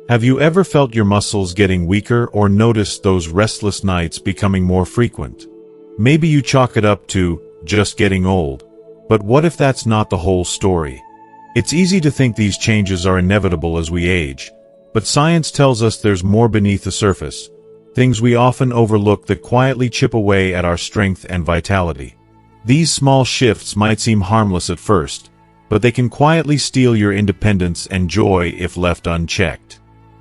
Have you ever felt your muscles getting weaker or noticed those restless nights becoming more frequent? Maybe you chalk it up to just getting old. But what if that's not the whole story? It's easy to think these changes are inevitable as we age, but science tells us there's more beneath the surface, things we often overlook that quietly chip away at our strength and vitality. These small shifts might seem harmless at first, but they can quietly steal your independence and joy if left unchecked.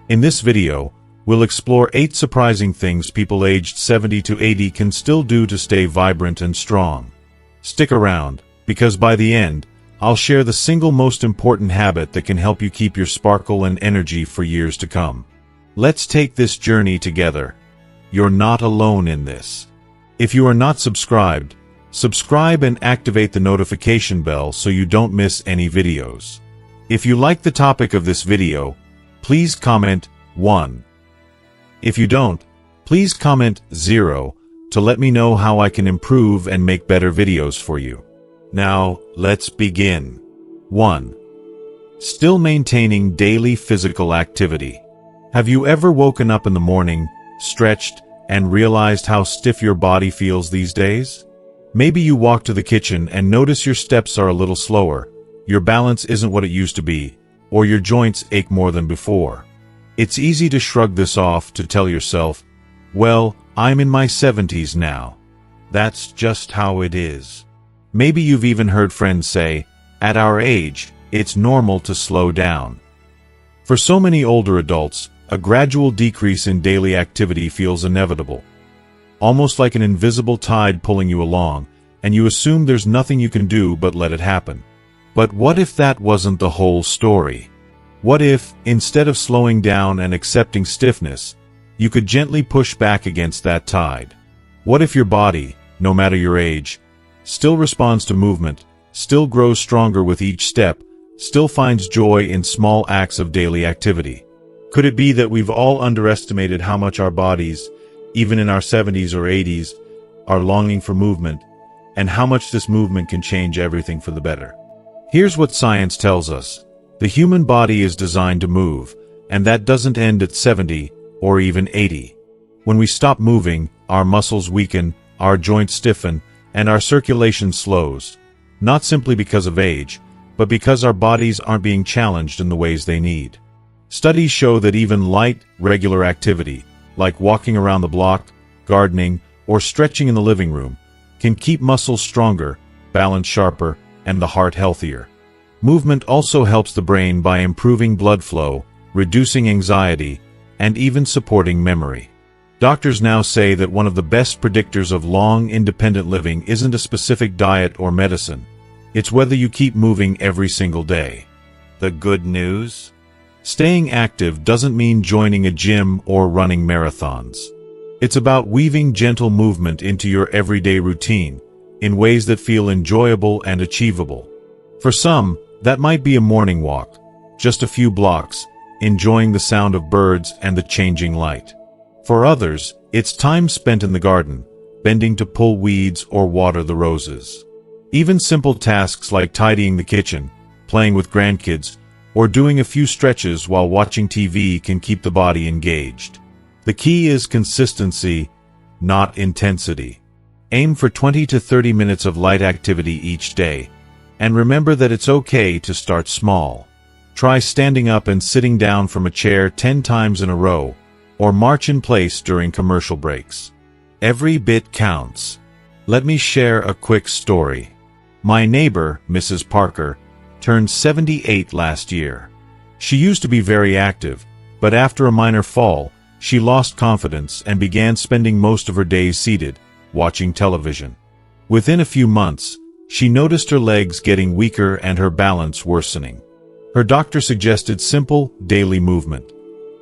In this video, we'll explore 8 surprising things people aged 70 to 80 can still do to stay vibrant and strong. Stick around, because by the end, I'll share the single most important habit that can help you keep your sparkle and energy for years to come. Let's take this journey together. You're not alone in this. If you are not subscribed, subscribe and activate the notification bell so you don't miss any videos. If you like the topic of this video, please comment 1. If you don't, please comment 0 to let me know how I can improve and make better videos for you. Now, let's begin. 1. Still maintaining daily physical activity. Have you ever woken up in the morning, stretched, and realized how stiff your body feels these days? Maybe you walk to the kitchen and notice your steps are a little slower, your balance isn't what it used to be, or your joints ache more than before. It's easy to shrug this off, to tell yourself, well, I'm in my 70s now. That's just how it is. Maybe you've even heard friends say, at our age, it's normal to slow down. For so many older adults, a gradual decrease in daily activity feels inevitable. Almost like an invisible tide pulling you along, and you assume there's nothing you can do but let it happen. But what if that wasn't the whole story? What if, instead of slowing down and accepting stiffness, you could gently push back against that tide? What if your body, no matter your age, still responds to movement, still grows stronger with each step, still finds joy in small acts of daily activity? Could it be that we've all underestimated how much our bodies, even in our 70s or 80s, are longing for movement, and how much this movement can change everything for the better? Here's what science tells us. The human body is designed to move, and that doesn't end at 70 or even 80. When we stop moving, our muscles weaken, our joints stiffen, and our circulation slows, not simply because of age, but because our bodies aren't being challenged in the ways they need. Studies show that even light, regular activity, like walking around the block, gardening, or stretching in the living room, can keep muscles stronger, balance sharper, and the heart healthier. Movement also helps the brain by improving blood flow, reducing anxiety, and even supporting memory. Doctors now say that one of the best predictors of long, independent living isn't a specific diet or medicine. It's whether you keep moving every single day. The good news? Staying active doesn't mean joining a gym or running marathons. It's about weaving gentle movement into your everyday routine, in ways that feel enjoyable and achievable. For some, that might be a morning walk, just a few blocks, enjoying the sound of birds and the changing light. For others, it's time spent in the garden, bending to pull weeds or water the roses. Even simple tasks like tidying the kitchen, playing with grandkids, or doing a few stretches while watching TV can keep the body engaged. The key is consistency, not intensity. Aim for 20 to 30 minutes of light activity each day, and remember that it's okay to start small. Try standing up and sitting down from a chair 10 times in a row, or march in place during commercial breaks. Every bit counts. Let me share a quick story. My neighbor, Mrs. Parker, turned 78 last year. She used to be very active, but after a minor fall, she lost confidence and began spending most of her days seated, watching television. Within a few months, she noticed her legs getting weaker and her balance worsening. Her doctor suggested simple, daily movement.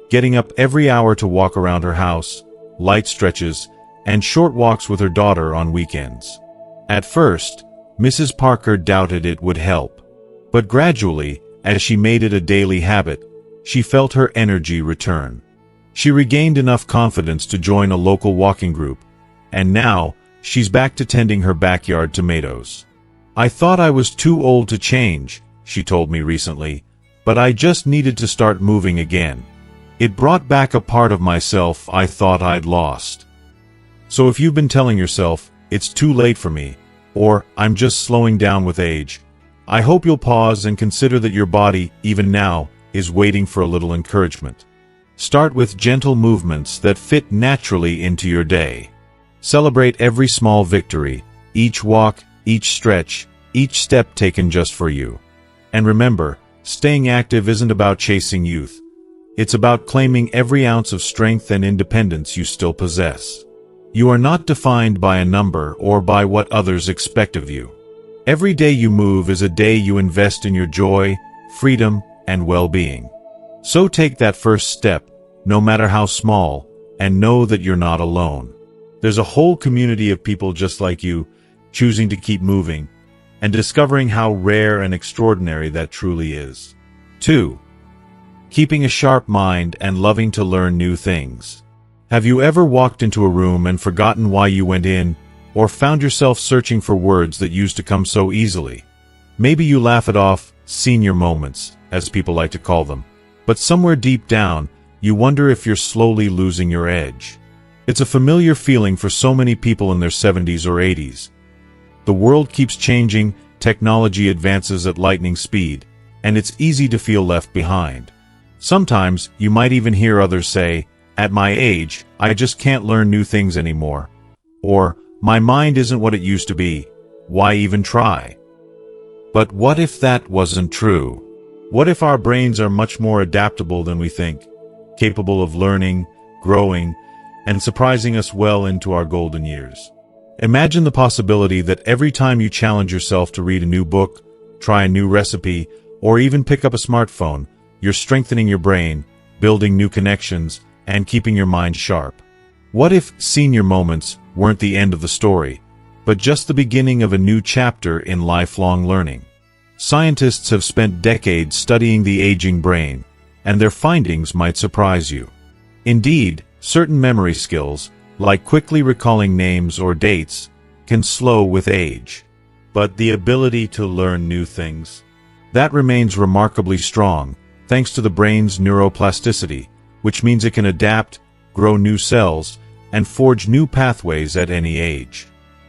Getting up every hour to walk around her house, light stretches, and short walks with her daughter on weekends. At first, Mrs. Parker doubted it would help. But gradually, as she made it a daily habit, she felt her energy return. She regained enough confidence to join a local walking group, and now, she's back to tending her backyard tomatoes. I thought I was too old to change, she told me recently, but I just needed to start moving again. It brought back a part of myself I thought I'd lost. So if you've been telling yourself, it's too late for me, or I'm just slowing down with age, I hope you'll pause and consider that your body, even now, is waiting for a little encouragement. Start with gentle movements that fit naturally into your day. Celebrate every small victory, each walk, each stretch, each step taken just for you. And remember, staying active isn't about chasing youth. It's about claiming every ounce of strength and independence you still possess. You are not defined by a number or by what others expect of you. Every day you move is a day you invest in your joy, freedom, and well-being. So take that first step, no matter how small, and know that you're not alone. There's a whole community of people just like you, choosing to keep moving, and discovering how rare and extraordinary that truly is. 2. Keeping a sharp mind and loving to learn new things. Have you ever walked into a room and forgotten why you went in, or found yourself searching for words that used to come so easily? Maybe you laugh it off, senior moments, as people like to call them, but somewhere deep down, you wonder if you're slowly losing your edge. It's a familiar feeling for so many people in their 70s or 80s. The world keeps changing, technology advances at lightning speed, and it's easy to feel left behind. Sometimes, you might even hear others say, "At my age, I just can't learn new things anymore." Or, "My mind isn't what it used to be. Why even try?" But what if that wasn't true? What if our brains are much more adaptable than we think, capable of learning, growing, and surprising us well into our golden years? Imagine the possibility that every time you challenge yourself to read a new book, try a new recipe, or even pick up a smartphone, you're strengthening your brain, building new connections, and keeping your mind sharp. What if senior moments weren't the end of the story, but just the beginning of a new chapter in lifelong learning? Scientists have spent decades studying the aging brain, and their findings might surprise you. Indeed, certain memory skills, like quickly recalling names or dates, can slow with age. But the ability to learn new things, that remains remarkably strong, thanks to the brain's neuroplasticity, which means it can adapt, grow new cells, and forge new pathways at any age.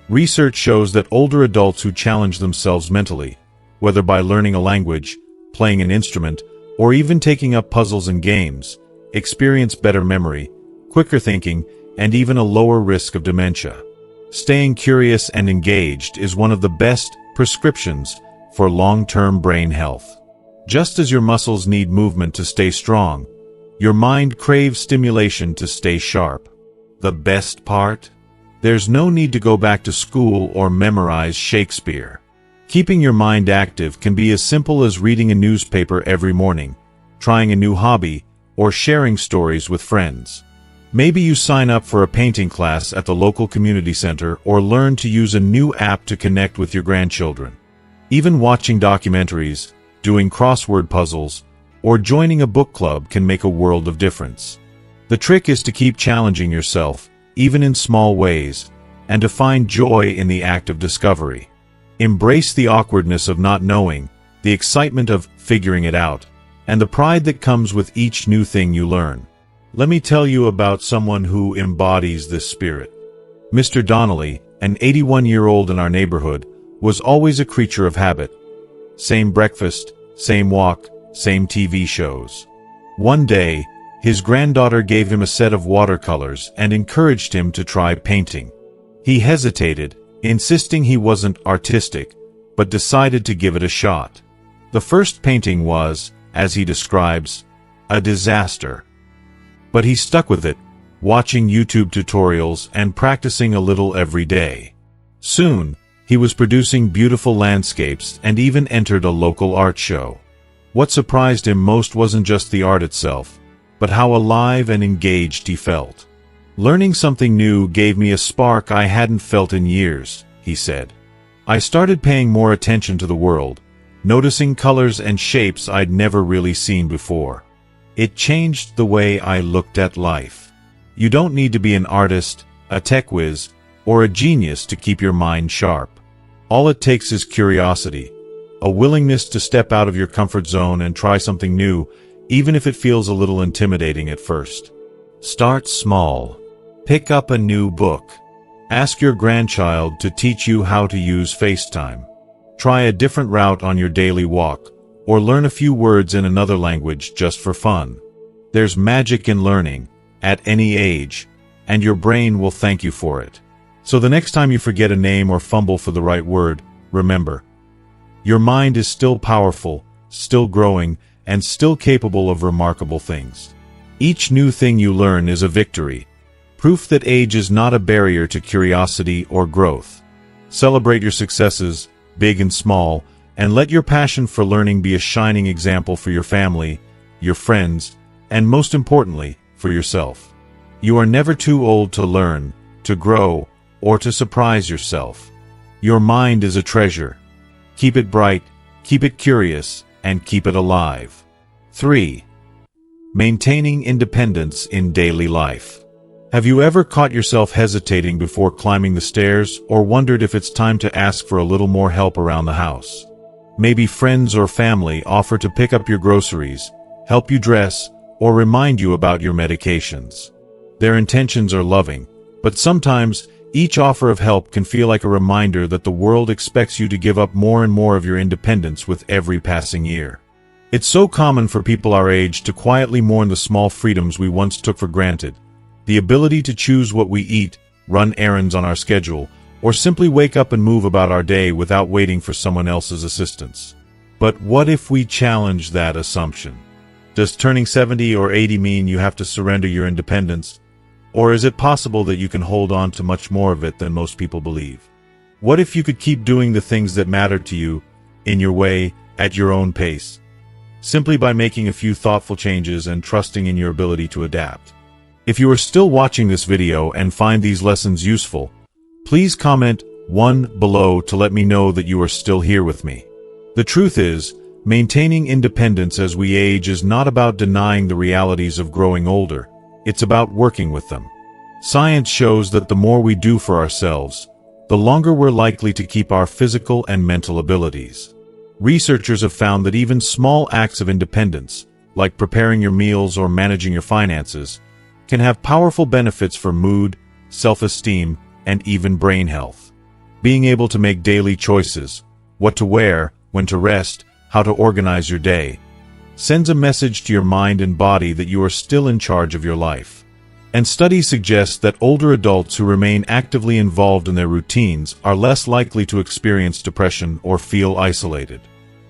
Research shows that older adults who challenge themselves mentally, whether by learning a language, playing an instrument, or even taking up puzzles and games, experience better memory, quicker thinking, and even a lower risk of dementia. Staying curious and engaged is one of the best prescriptions for long-term brain health. Just as your muscles need movement to stay strong, your mind craves stimulation to stay sharp. The best part? There's no need to go back to school or memorize Shakespeare. Keeping your mind active can be as simple as reading a newspaper every morning, trying a new hobby, or sharing stories with friends. Maybe you sign up for a painting class at the local community center or learn to use a new app to connect with your grandchildren. Even watching documentaries, doing crossword puzzles, or joining a book club can make a world of difference. The trick is to keep challenging yourself, even in small ways, and to find joy in the act of discovery. Embrace the awkwardness of not knowing, the excitement of figuring it out, and the pride that comes with each new thing you learn. Let me tell you about someone who embodies this spirit. Mr. Donnelly, an 81-year-old in our neighborhood, was always a creature of habit. Same breakfast, same walk, same TV shows. One day, his granddaughter gave him a set of watercolors and encouraged him to try painting. He hesitated, insisting he wasn't artistic, but decided to give it a shot. The first painting was, as he describes, a disaster. But he stuck with it, watching YouTube tutorials and practicing a little every day. Soon, he was producing beautiful landscapes and even entered a local art show. What surprised him most wasn't just the art itself, but how alive and engaged he felt. "Learning something new gave me a spark I hadn't felt in years," he said. "I started paying more attention to the world, noticing colors and shapes I'd never really seen before. It changed the way I looked at life." You don't need to be an artist, a tech whiz, or a genius to keep your mind sharp. All it takes is curiosity, a willingness to step out of your comfort zone and try something new, even if it feels a little intimidating at first. Start small. Pick up a new book. Ask your grandchild to teach you how to use FaceTime. Try a different route on your daily walk, or learn a few words in another language just for fun. There's magic in learning, at any age, and your brain will thank you for it. So the next time you forget a name or fumble for the right word, remember, your mind is still powerful, still growing, and still capable of remarkable things. Each new thing you learn is a victory, proof that age is not a barrier to curiosity or growth. Celebrate your successes, big and small, and let your passion for learning be a shining example for your family, your friends, and most importantly, for yourself. You are never too old to learn, to grow, or to surprise yourself. Your mind is a treasure. Keep it bright, keep it curious, and keep it alive. 3. Maintaining independence in daily life. Have you ever caught yourself hesitating before climbing the stairs, or wondered if it's time to ask for a little more help around the house? Maybe friends or family offer to pick up your groceries, help you dress, or remind you about your medications. Their intentions are loving, but sometimes each offer of help can feel like a reminder that the world expects you to give up more and more of your independence with every passing year. It's so common for people our age to quietly mourn the small freedoms we once took for granted. The ability to choose what we eat, run errands on our schedule, or simply wake up and move about our day without waiting for someone else's assistance. But what if we challenge that assumption? Does turning 70 or 80 mean you have to surrender your independence? Or is it possible that you can hold on to much more of it than most people believe? What if you could keep doing the things that matter to you, in your way, at your own pace, simply by making a few thoughtful changes and trusting in your ability to adapt? If you are still watching this video and find these lessons useful, please comment 1 below to let me know that you are still here with me. The truth is, maintaining independence as we age is not about denying the realities of growing older. It's about working with them. Science shows that the more we do for ourselves, the longer we're likely to keep our physical and mental abilities. Researchers have found that even small acts of independence, like preparing your meals or managing your finances, can have powerful benefits for mood, self-esteem, and even brain health. Being able to make daily choices, what to wear, when to rest, how to organize your day, sends a message to your mind and body that you are still in charge of your life. And studies suggest that older adults who remain actively involved in their routines are less likely to experience depression or feel isolated.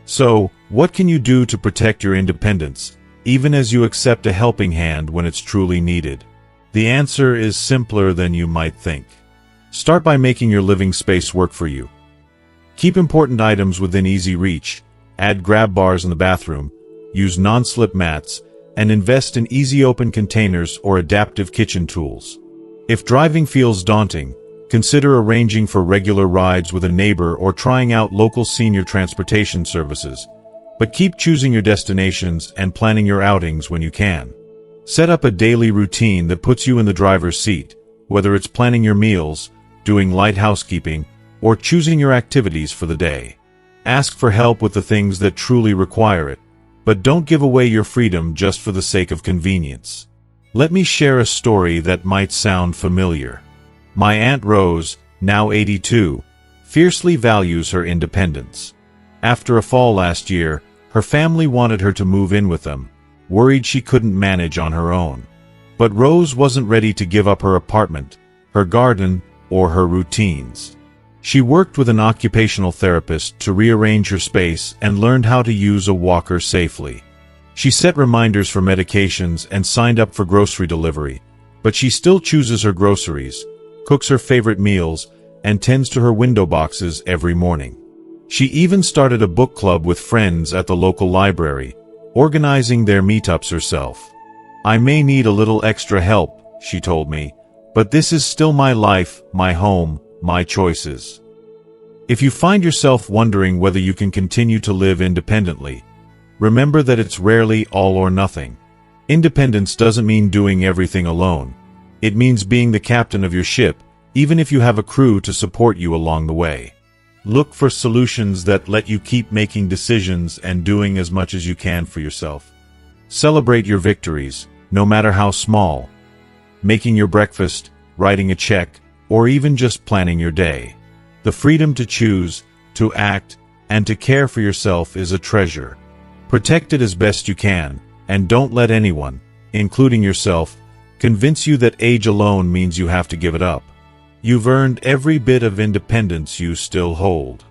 So, what can you do to protect your independence, even as you accept a helping hand when it's truly needed? The answer is simpler than you might think. Start by making your living space work for you. Keep important items within easy reach, add grab bars in the bathroom, use non-slip mats, and invest in easy open containers or adaptive kitchen tools. If driving feels daunting, consider arranging for regular rides with a neighbor or trying out local senior transportation services. But keep choosing your destinations and planning your outings when you can. Set up a daily routine that puts you in the driver's seat, whether it's planning your meals, doing light housekeeping, or choosing your activities for the day. Ask for help with the things that truly require it, but don't give away your freedom just for the sake of convenience. Let me share a story that might sound familiar. My Aunt Rose, now 82, fiercely values her independence. After a fall last year, her family wanted her to move in with them, worried she couldn't manage on her own. But Rose wasn't ready to give up her apartment, her garden, or her routines. She worked with an occupational therapist to rearrange her space and learned how to use a walker safely. She set reminders for medications and signed up for grocery delivery, but she still chooses her groceries, cooks her favorite meals, and tends to her window boxes every morning. She even started a book club with friends at the local library, organizing their meetups herself. "I may need a little extra help," she told me, "but this is still my life, my home, my choices." If you find yourself wondering whether you can continue to live independently, remember that it's rarely all or nothing. Independence doesn't mean doing everything alone. It means being the captain of your ship, even if you have a crew to support you along the way. Look for solutions that let you keep making decisions and doing as much as you can for yourself. Celebrate your victories, no matter how small. Making your breakfast, writing a check, or even just planning your day. The freedom to choose, to act, and to care for yourself is a treasure. Protect it as best you can, and don't let anyone, including yourself, convince you that age alone means you have to give it up. You've earned every bit of independence you still hold.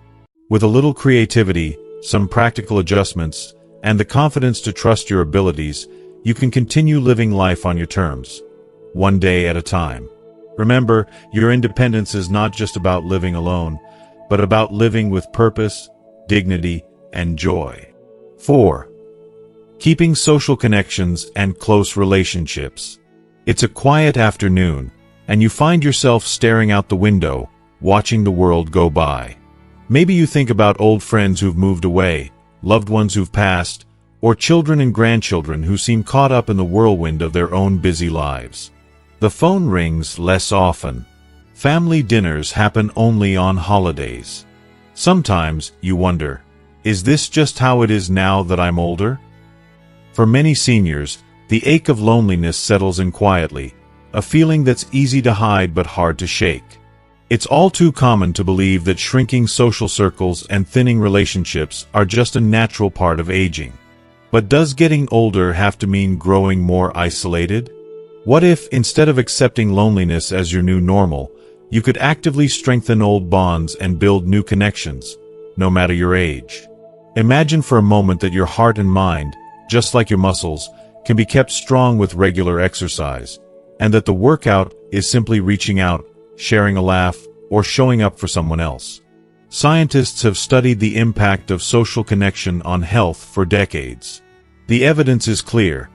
With a little creativity, some practical adjustments, and the confidence to trust your abilities, you can continue living life on your terms, one day at a time. Remember, your independence is not just about living alone, but about living with purpose, dignity, and joy. 4. Keeping social connections and close relationships. It's a quiet afternoon, and you find yourself staring out the window, watching the world go by. Maybe you think about old friends who've moved away, loved ones who've passed, or children and grandchildren who seem caught up in the whirlwind of their own busy lives. The phone rings less often. Family dinners happen only on holidays. Sometimes you wonder, is this just how it is now that I'm older? For many seniors, the ache of loneliness settles in quietly, a feeling that's easy to hide but hard to shake. It's all too common to believe that shrinking social circles and thinning relationships are just a natural part of aging. But does getting older have to mean growing more isolated? What if, instead of accepting loneliness as your new normal, you could actively strengthen old bonds and build new connections, no matter your age? Imagine for a moment that your heart and mind, just like your muscles, can be kept strong with regular exercise, and that the workout is simply reaching out, sharing a laugh, or showing up for someone else. Scientists have studied the impact of social connection on health for decades. The evidence is clear.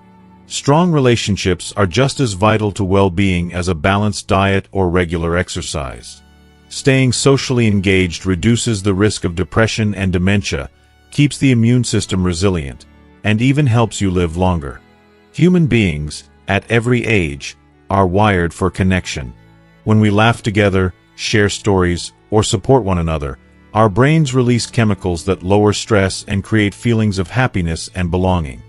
Strong relationships are just as vital to well-being as a balanced diet or regular exercise. Staying socially engaged reduces the risk of depression and dementia, keeps the immune system resilient, and even helps you live longer. Human beings, at every age, are wired for connection. When we laugh together, share stories, or support one another, our brains release chemicals that lower stress and create feelings of happiness and belonging.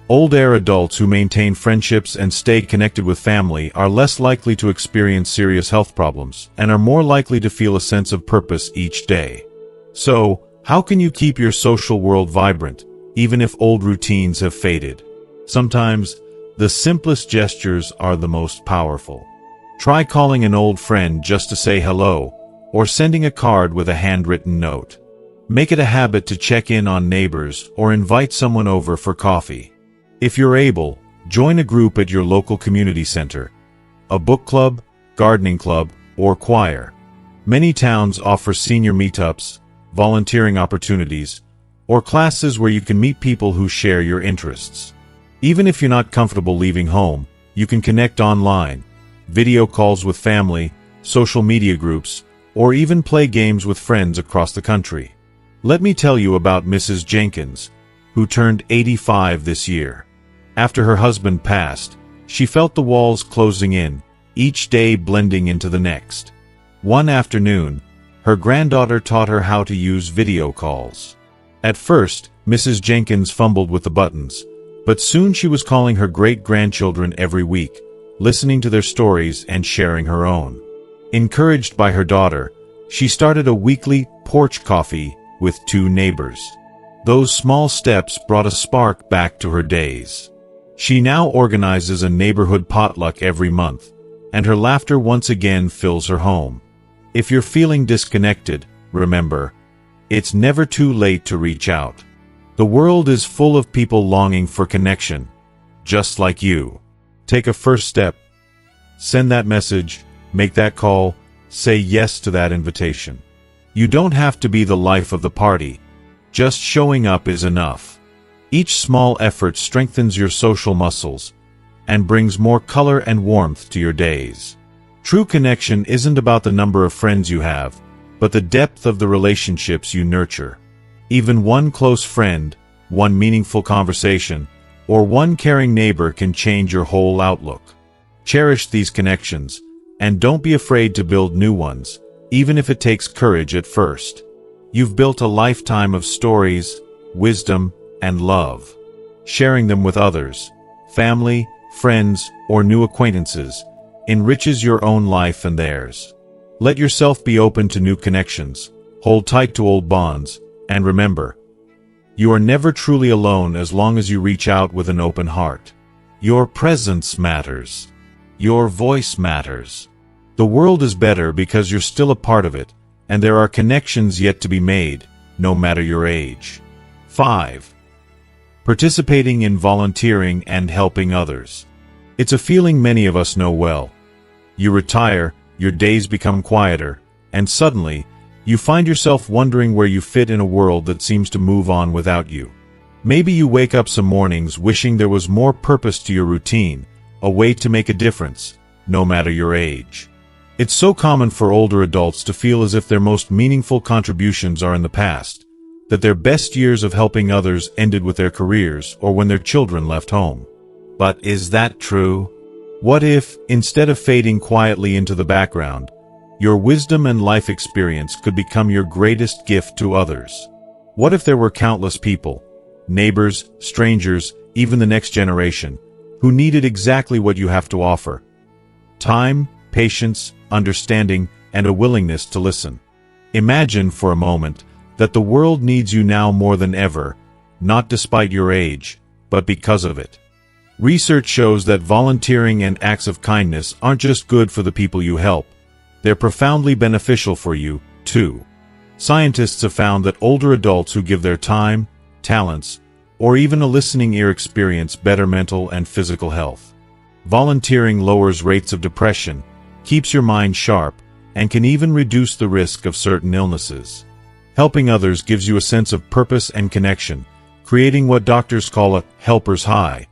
Older adults who maintain friendships and stay connected with family are less likely to experience serious health problems and are more likely to feel a sense of purpose each day. So, how can you keep your social world vibrant, even if old routines have faded? Sometimes, the simplest gestures are the most powerful. Try calling an old friend just to say hello, or sending a card with a handwritten note. Make it a habit to check in on neighbors or invite someone over for coffee. If you're able, join a group at your local community center, a book club, gardening club, or choir. Many towns offer senior meetups, volunteering opportunities, or classes where you can meet people who share your interests. Even if you're not comfortable leaving home, you can connect online, video calls with family, social media groups, or even play games with friends across the country. Let me tell you about Mrs. Jenkins, who turned 85 this year. After her husband passed, she felt the walls closing in, each day blending into the next. One afternoon, her granddaughter taught her how to use video calls. At first, Mrs. Jenkins fumbled with the buttons, but soon she was calling her great-grandchildren every week, listening to their stories and sharing her own. Encouraged by her daughter, she started a weekly porch coffee with 2 neighbors. Those small steps brought a spark back to her days. She now organizes a neighborhood potluck every month, and her laughter once again fills her home. If you're feeling disconnected, remember, it's never too late to reach out. The world is full of people longing for connection, just like you. Take a first step. Send that message, make that call, say yes to that invitation. You don't have to be the life of the party. Just showing up is enough. Each small effort strengthens your social muscles and brings more color and warmth to your days. True connection isn't about the number of friends you have, but the depth of the relationships you nurture. Even one close friend, one meaningful conversation, or one caring neighbor can change your whole outlook. Cherish these connections, and don't be afraid to build new ones, even if it takes courage at first. You've built a lifetime of stories, wisdom, and love. Sharing them with others, family, friends, or new acquaintances, enriches your own life and theirs. Let yourself be open to new connections, hold tight to old bonds, and remember, you are never truly alone as long as you reach out with an open heart. Your presence matters. Your voice matters. The world is better because you're still a part of it, and there are connections yet to be made, no matter your age. 5. Participating in volunteering and helping others. It's a feeling many of us know well. You retire, your days become quieter, and suddenly, you find yourself wondering where you fit in a world that seems to move on without you. Maybe you wake up some mornings wishing there was more purpose to your routine, a way to make a difference, no matter your age. It's so common for older adults to feel as if their most meaningful contributions are in the past, that their best years of helping others ended with their careers or when their children left home. But is that true? What if, instead of fading quietly into the background, your wisdom and life experience could become your greatest gift to others? What if there were countless people, neighbors, strangers, even the next generation, who needed exactly what you have to offer? Time, patience, understanding, and a willingness to listen. Imagine for a moment that the world needs you now more than ever, not despite your age, but because of it. Research shows that volunteering and acts of kindness aren't just good for the people you help, they're profoundly beneficial for you, too. Scientists have found that older adults who give their time, talents, or even a listening ear experience better mental and physical health. Volunteering lowers rates of depression, keeps your mind sharp, and can even reduce the risk of certain illnesses. Helping others gives you a sense of purpose and connection, creating what doctors call a helper's high.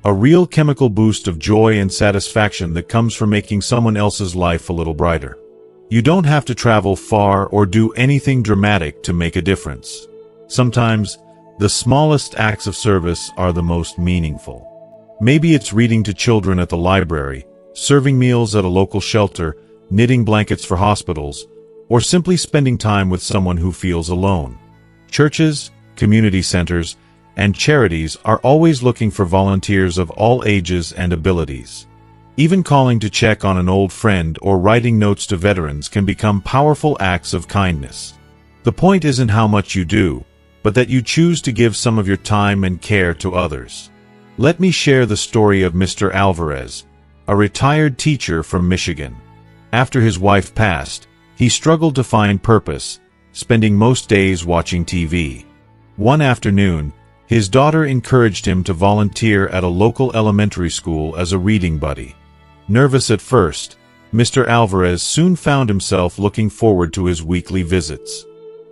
A real chemical boost of joy and satisfaction that comes from making someone else's life a little brighter. You don't have to travel far or do anything dramatic to make a difference. Sometimes, the smallest acts of service are the most meaningful. Maybe it's reading to children at the library, serving meals at a local shelter, knitting blankets for hospitals, or simply spending time with someone who feels alone. Churches, community centers, and charities are always looking for volunteers of all ages and abilities. Even calling to check on an old friend or writing notes to veterans can become powerful acts of kindness. The point isn't how much you do, but that you choose to give some of your time and care to others. Let me share the story of Mr. Alvarez, a retired teacher from Michigan. After his wife passed, he struggled to find purpose, spending most days watching TV. One afternoon, his daughter encouraged him to volunteer at a local elementary school as a reading buddy. Nervous at first, Mr. Alvarez soon found himself looking forward to his weekly visits.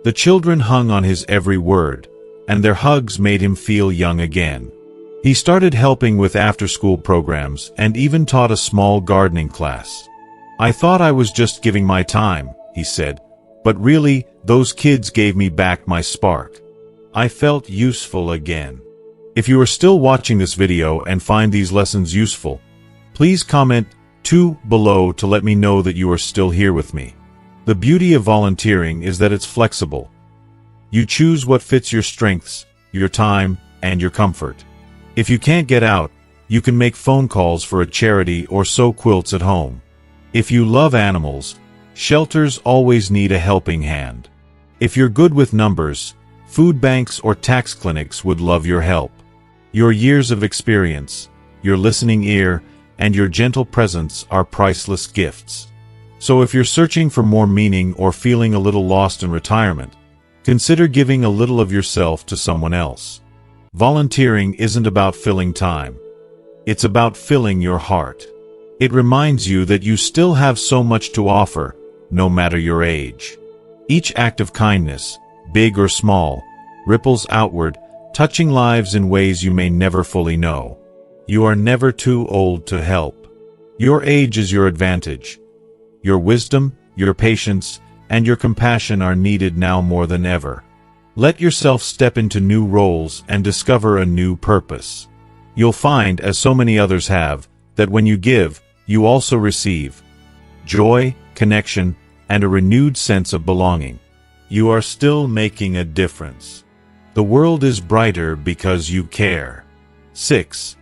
The children hung on his every word, and their hugs made him feel young again. He started helping with after-school programs and even taught a small gardening class. "I thought I was just giving my time," he said, "but really, those kids gave me back my spark. I felt useful again." If you are still watching this video and find these lessons useful, please comment 2 below to let me know that you are still here with me. The beauty of volunteering is that it's flexible. You choose what fits your strengths, your time, and your comfort. If you can't get out, you can make phone calls for a charity or sew quilts at home. If you love animals, shelters always need a helping hand. If you're good with numbers, food banks or tax clinics would love your help. Your years of experience, your listening ear, and your gentle presence are priceless gifts. So if you're searching for more meaning or feeling a little lost in retirement, consider giving a little of yourself to someone else. Volunteering isn't about filling time. It's about filling your heart. It reminds you that you still have so much to offer, no matter your age. Each act of kindness, big or small, ripples outward, touching lives in ways you may never fully know. You are never too old to help. Your age is your advantage. Your wisdom, your patience, and your compassion are needed now more than ever. Let yourself step into new roles and discover a new purpose. You'll find, as so many others have, that when you give, you also receive joy, connection, and a renewed sense of belonging. You are still making a difference. The world is brighter because you care. 6.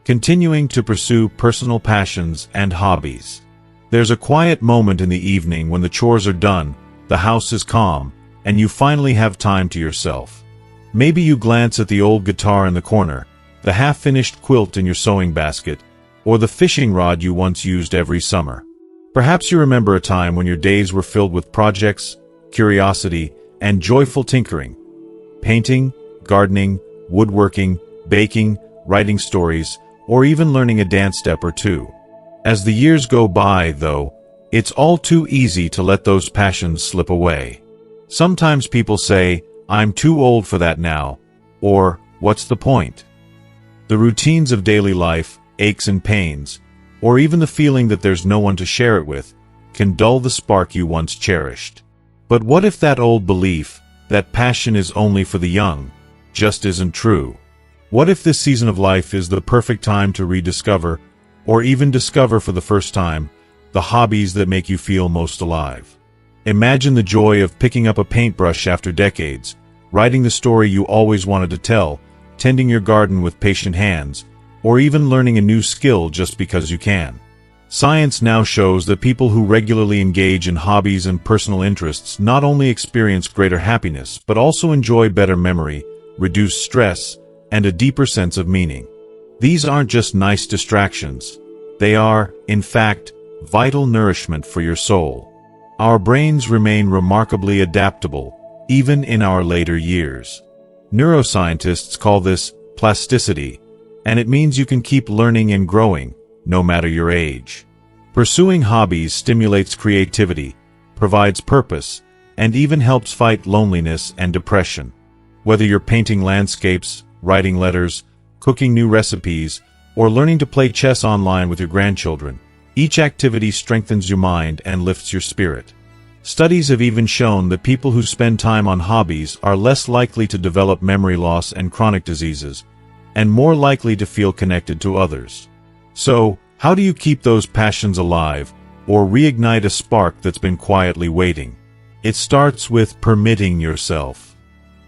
Continuing to pursue personal passions and hobbies. There's a quiet moment in the evening when the chores are done, the house is calm, and you finally have time to yourself. Maybe you glance at the old guitar in the corner, the half-finished quilt in your sewing basket, or the fishing rod you once used every summer. Perhaps you remember a time when your days were filled with projects, curiosity, and joyful tinkering. Painting, gardening, woodworking, baking, writing stories, or even learning a dance step or two. As the years go by, though, it's all too easy to let those passions slip away. Sometimes people say, "I'm too old for that now," or "What's the point?" The routines of daily life, aches and pains, or even the feeling that there's no one to share it with, can dull the spark you once cherished. But what if that old belief, that passion is only for the young, just isn't true? What if this season of life is the perfect time to rediscover, or even discover for the first time, the hobbies that make you feel most alive? Imagine the joy of picking up a paintbrush after decades, writing the story you always wanted to tell, tending your garden with patient hands, or even learning a new skill just because you can. Science now shows that people who regularly engage in hobbies and personal interests not only experience greater happiness but also enjoy better memory, reduced stress, and a deeper sense of meaning. These aren't just nice distractions. They are, in fact, vital nourishment for your soul. Our brains remain remarkably adaptable, even in our later years. Neuroscientists call this plasticity, and it means you can keep learning and growing, no matter your age. Pursuing hobbies stimulates creativity, provides purpose, and even helps fight loneliness and depression. Whether you're painting landscapes, writing letters, cooking new recipes, or learning to play chess online with your grandchildren, each activity strengthens your mind and lifts your spirit. Studies have even shown that people who spend time on hobbies are less likely to develop memory loss and chronic diseases, and more likely to feel connected to others. So, how do you keep those passions alive, or reignite a spark that's been quietly waiting? It starts with permitting yourself.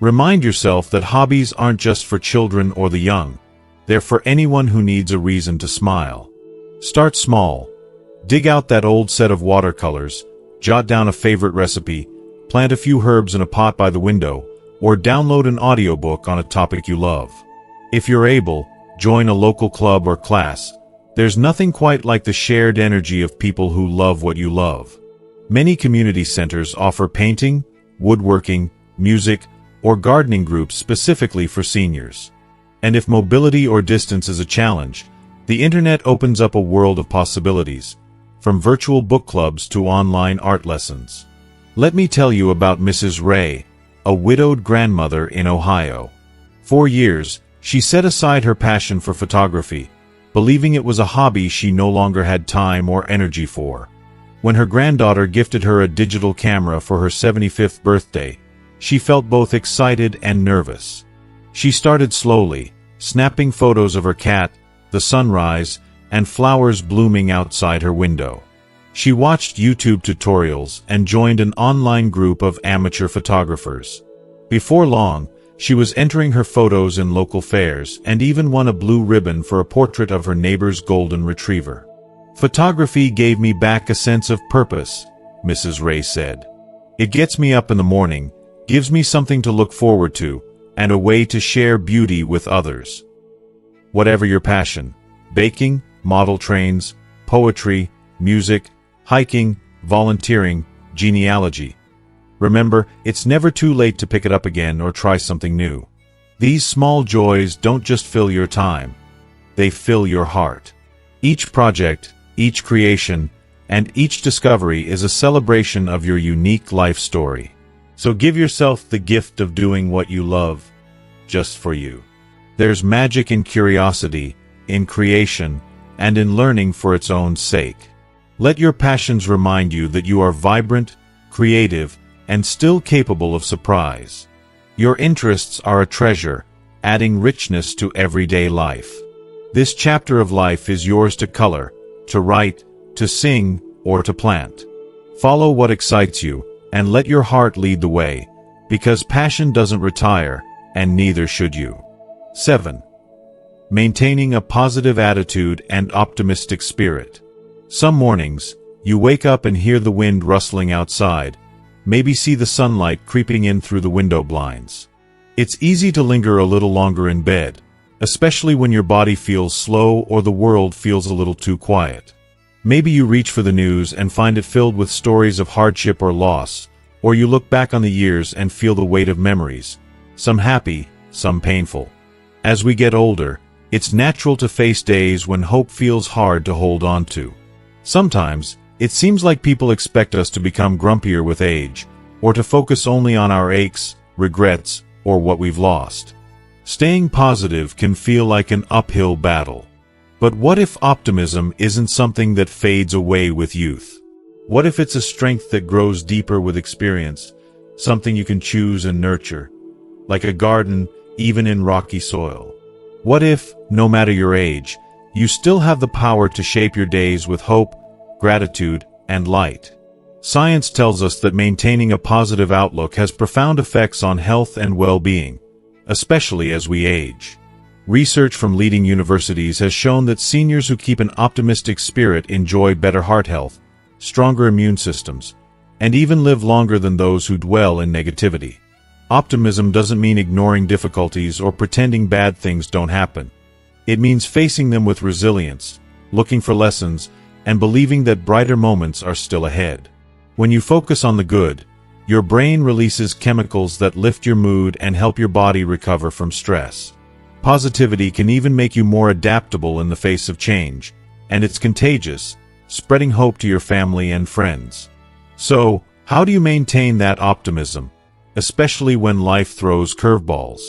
Remind yourself that hobbies aren't just for children or the young. They're for anyone who needs a reason to smile. Start small. Dig out that old set of watercolors, jot down a favorite recipe, plant a few herbs in a pot by the window, or download an audiobook on a topic you love. If you're able, join a local club or class. There's nothing quite like the shared energy of people who love what you love. Many community centers offer painting, woodworking, music, or gardening groups specifically for seniors. And if mobility or distance is a challenge, the internet opens up a world of possibilities, from virtual book clubs to online art lessons. Let me tell you about Mrs. Ray, a widowed grandmother in Ohio. For years, she set aside her passion for photography, believing it was a hobby she no longer had time or energy for. When her granddaughter gifted her a digital camera for her 75th birthday, she felt both excited and nervous. She started slowly, snapping photos of her cat, the sunrise, and flowers blooming outside her window. She watched YouTube tutorials and joined an online group of amateur photographers. Before long, she was entering her photos in local fairs and even won a blue ribbon for a portrait of her neighbor's golden retriever. "Photography gave me back a sense of purpose," Mrs. Ray said. "It gets me up in the morning, gives me something to look forward to, and a way to share beauty with others." Whatever your passion, baking, model trains, poetry, music, hiking, volunteering, genealogy. Remember, it's never too late to pick it up again or try something new. These small joys don't just fill your time, they fill your heart. Each project, each creation, and each discovery is a celebration of your unique life story. So give yourself the gift of doing what you love, just for you. There's magic in curiosity, in creation, and in learning for its own sake. Let your passions remind you that you are vibrant, creative, and still capable of surprise. Your interests are a treasure, adding richness to everyday life. This chapter of life is yours to color, to write, to sing, or to plant. Follow what excites you, and let your heart lead the way, because passion doesn't retire, and neither should you. 7. maintaining a positive attitude and optimistic spirit. Some mornings, you wake up and hear the wind rustling outside, maybe see the sunlight creeping in through the window blinds. It's easy to linger a little longer in bed, especially when your body feels slow or the world feels a little too quiet. Maybe you reach for the news and find it filled with stories of hardship or loss, or you look back on the years and feel the weight of memories, some happy, some painful. As we get older, it's natural to face days when hope feels hard to hold on to. Sometimes, it seems like people expect us to become grumpier with age, or to focus only on our aches, regrets, or what we've lost. Staying positive can feel like an uphill battle. But what if optimism isn't something that fades away with youth? What if it's a strength that grows deeper with experience, something you can choose and nurture, like a garden, even in rocky soil? What if, no matter your age, you still have the power to shape your days with hope, gratitude, and light? Science tells us that maintaining a positive outlook has profound effects on health and well-being, especially as we age. Research from leading universities has shown that seniors who keep an optimistic spirit enjoy better heart health, stronger immune systems, and even live longer than those who dwell in negativity. Optimism doesn't mean ignoring difficulties or pretending bad things don't happen. It means facing them with resilience, looking for lessons, and believing that brighter moments are still ahead. When you focus on the good, your brain releases chemicals that lift your mood and help your body recover from stress. Positivity can even make you more adaptable in the face of change, and it's contagious, spreading hope to your family and friends. So, how do you maintain that optimism, especially when life throws curveballs?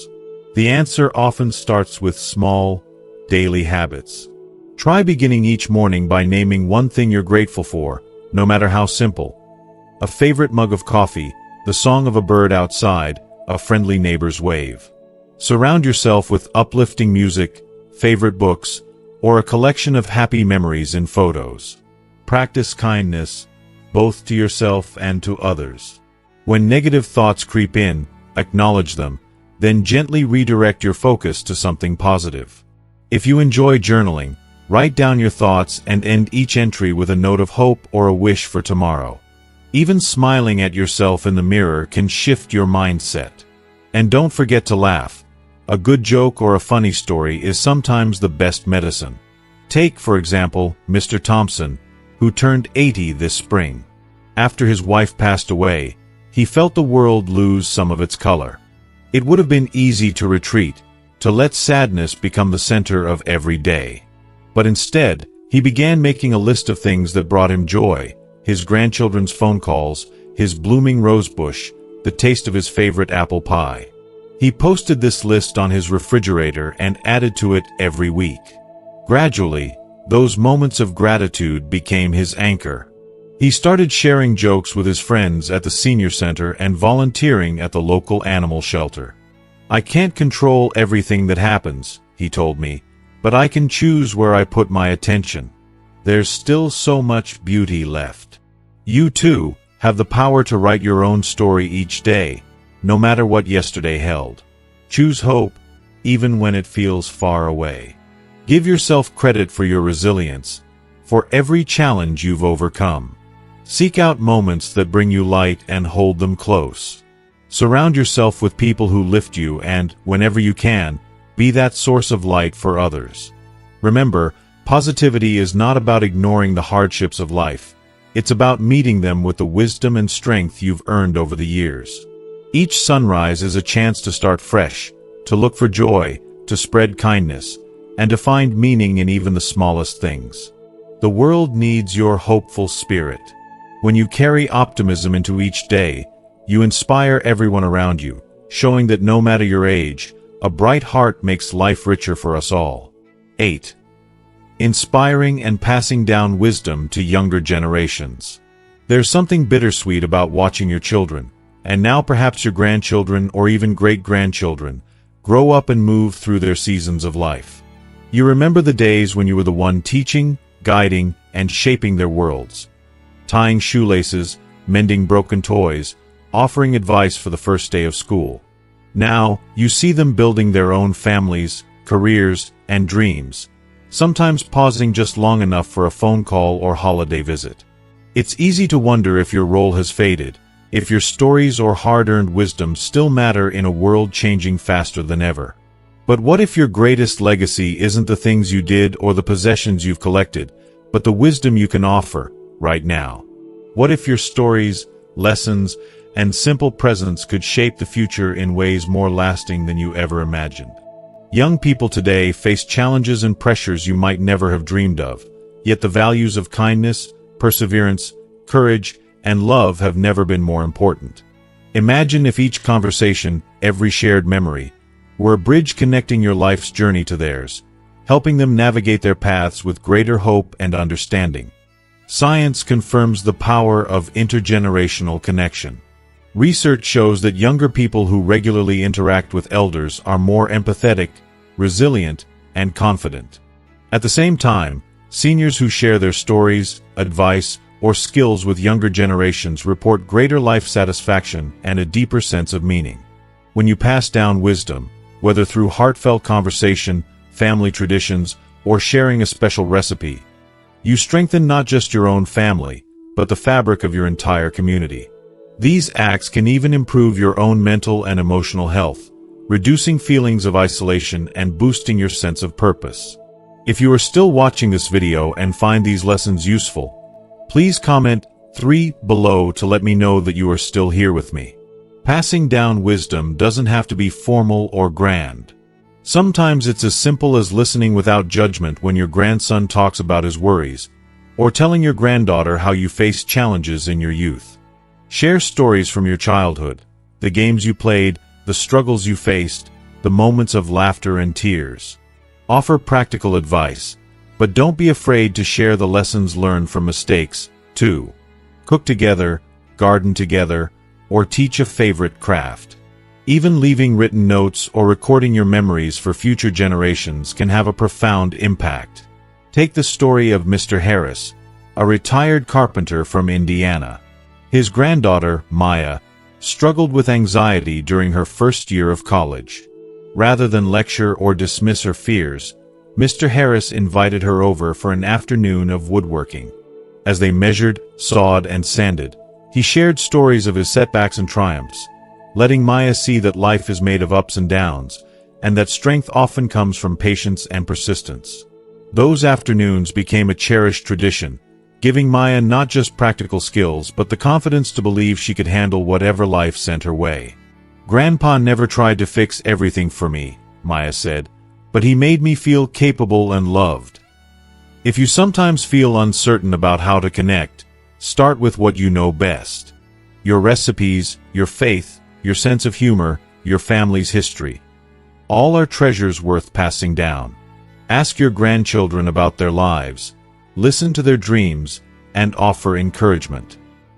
The answer often starts with small, daily habits. Try beginning each morning by naming one thing you're grateful for, no matter how simple. A favorite mug of coffee, the song of a bird outside, a friendly neighbor's wave. Surround yourself with uplifting music, favorite books, or a collection of happy memories in photos. Practice kindness, both to yourself and to others. When negative thoughts creep in, acknowledge them, then gently redirect your focus to something positive. If you enjoy journaling, write down your thoughts and end each entry with a note of hope or a wish for tomorrow. Even smiling at yourself in the mirror can shift your mindset. And don't forget to laugh. A good joke or a funny story is sometimes the best medicine. Take, for example, Mr. Thompson, who turned 80 this spring. After his wife passed away, he felt the world lose some of its color. It would have been easy to retreat, to let sadness become the center of every day. But instead, he began making a list of things that brought him joy: his grandchildren's phone calls, his blooming rose bush, the taste of his favorite apple pie. He posted this list on his refrigerator and added to it every week. Gradually, those moments of gratitude became his anchor. He started sharing jokes with his friends at the senior center and volunteering at the local animal shelter. "I can't control everything that happens," he told me, "but I can choose where I put my attention. There's still so much beauty left." You too have the power to write your own story each day, no matter what yesterday held. Choose hope, even when it feels far away. Give yourself credit for your resilience, for every challenge you've overcome. Seek out moments that bring you light and hold them close. Surround yourself with people who lift you and, whenever you can, be that source of light for others. Remember, positivity is not about ignoring the hardships of life. It's about meeting them with the wisdom and strength you've earned over the years. Each sunrise is a chance to start fresh, to look for joy, to spread kindness, and to find meaning in even the smallest things. The world needs your hopeful spirit. When you carry optimism into each day, you inspire everyone around you, showing that no matter your age, a bright heart makes life richer for us all. 8. Inspiring and passing down wisdom to younger generations. There's something bittersweet about watching your children, and now perhaps your grandchildren or even great-grandchildren, grow up and move through their seasons of life. You remember the days when you were the one teaching, guiding, and shaping their worlds. Tying shoelaces, mending broken toys, offering advice for the first day of school. Now, you see them building their own families, careers, and dreams, sometimes pausing just long enough for a phone call or holiday visit. It's easy to wonder if your role has faded, if your stories or hard-earned wisdom still matter in a world changing faster than ever. But what if your greatest legacy isn't the things you did or the possessions you've collected, but the wisdom you can offer right now? What if your stories, lessons, and simple presence could shape the future in ways more lasting than you ever imagined? Young people today face challenges and pressures you might never have dreamed of, yet the values of kindness, perseverance, courage, and love have never been more important. Imagine if each conversation, every shared memory, were a bridge connecting your life's journey to theirs, helping them navigate their paths with greater hope and understanding. Science confirms the power of intergenerational connection. Research shows that younger people who regularly interact with elders are more empathetic, resilient, and confident. At the same time, seniors who share their stories, advice, or skills with younger generations report greater life satisfaction and a deeper sense of meaning. When you pass down wisdom, whether through heartfelt conversation, family traditions, or sharing a special recipe, you strengthen not just your own family, but the fabric of your entire community. These acts can even improve your own mental and emotional health, reducing feelings of isolation and boosting your sense of purpose. If you are still watching this video and find these lessons useful, please comment 3 below to let me know that you are still here with me. Passing down wisdom doesn't have to be formal or grand. Sometimes it's as simple as listening without judgment when your grandson talks about his worries, or telling your granddaughter how you faced challenges in your youth. Share stories from your childhood, the games you played, the struggles you faced, the moments of laughter and tears. Offer practical advice, but don't be afraid to share the lessons learned from mistakes, too. Cook together, garden together, or teach a favorite craft. Even leaving written notes or recording your memories for future generations can have a profound impact. Take the story of Mr. Harris, a retired carpenter from Indiana. His granddaughter, Maya, struggled with anxiety during her first year of college. Rather than lecture or dismiss her fears, Mr. Harris invited her over for an afternoon of woodworking. As they measured, sawed, and sanded, he shared stories of his setbacks and triumphs, letting Maya see that life is made of ups and downs, and that strength often comes from patience and persistence. Those afternoons became a cherished tradition, giving Maya not just practical skills but the confidence to believe she could handle whatever life sent her way. "Grandpa never tried to fix everything for me," Maya said, "but he made me feel capable and loved." If you sometimes feel uncertain about how to connect, start with what you know best. Your recipes, your faith, your sense of humor, your family's history. All are treasures worth passing down. Ask your grandchildren about their lives, listen to their dreams, and offer encouragement.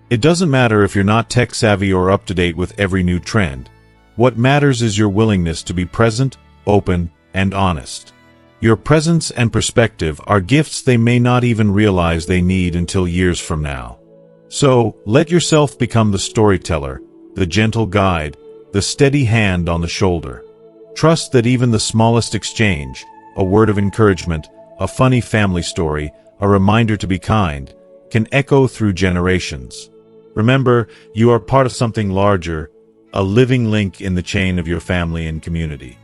It doesn't matter if you're not tech-savvy or up-to-date with every new trend. What matters is your willingness to be present, open, and honest. Your presence and perspective are gifts they may not even realize they need until years from now. So, let yourself become the storyteller, the gentle guide, the steady hand on the shoulder. Trust that even the smallest exchange, a word of encouragement, a funny family story, a reminder to be kind, can echo through generations. Remember, you are part of something larger, a living link in the chain of your family and community.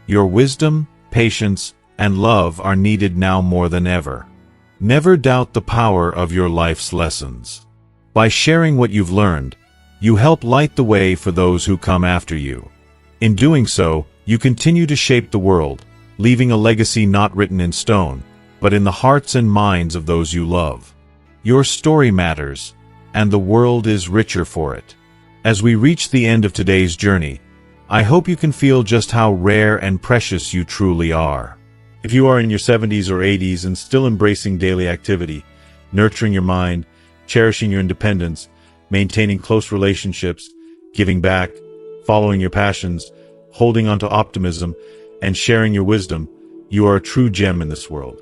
Your wisdom, patience, and love are needed now more than ever. Never doubt the power of your life's lessons. By sharing what you've learned, you help light the way for those who come after you. In doing so, you continue to shape the world, leaving a legacy not written in stone, but in the hearts and minds of those you love. Your story matters, and the world is richer for it. As we reach the end of today's journey, I hope you can feel just how rare and precious you truly are. If you are in your 70s or 80s and still embracing daily activity, nurturing your mind, cherishing your independence, maintaining close relationships, giving back, following your passions, holding on to optimism, and sharing your wisdom, you are a true gem in this world.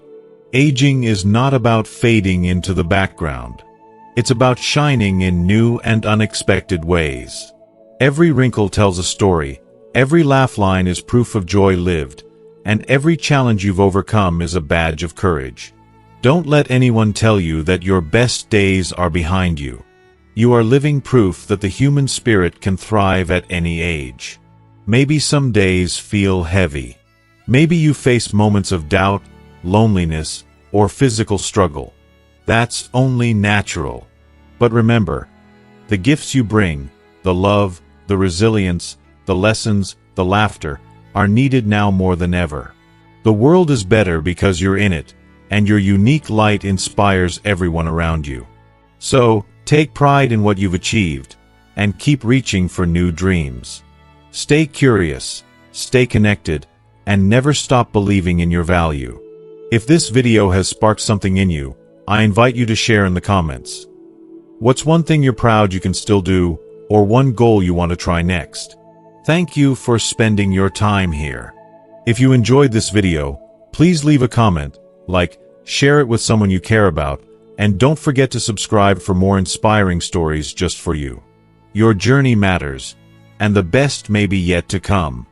Aging is not about fading into the background. It's about shining in new and unexpected ways. Every wrinkle tells a story, every laugh line is proof of joy lived, and every challenge you've overcome is a badge of courage. Don't let anyone tell you that your best days are behind you. You are living proof that the human spirit can thrive at any age. Maybe some days feel heavy. Maybe you face moments of doubt, loneliness, or physical struggle. That's only natural. But remember, the gifts you bring, the love, the resilience, the lessons, the laughter, are needed now more than ever. The world is better because you're in it, and your unique light inspires everyone around you. So, take pride in what you've achieved, and keep reaching for new dreams. Stay curious, stay connected, and never stop believing in your value. If this video has sparked something in you, I invite you to share in the comments. What's one thing you're proud you can still do, or one goal you want to try next? Thank you for spending your time here. If you enjoyed this video, please leave a comment, like, share it with someone you care about, and don't forget to subscribe for more inspiring stories just for you. Your journey matters, and the best may be yet to come.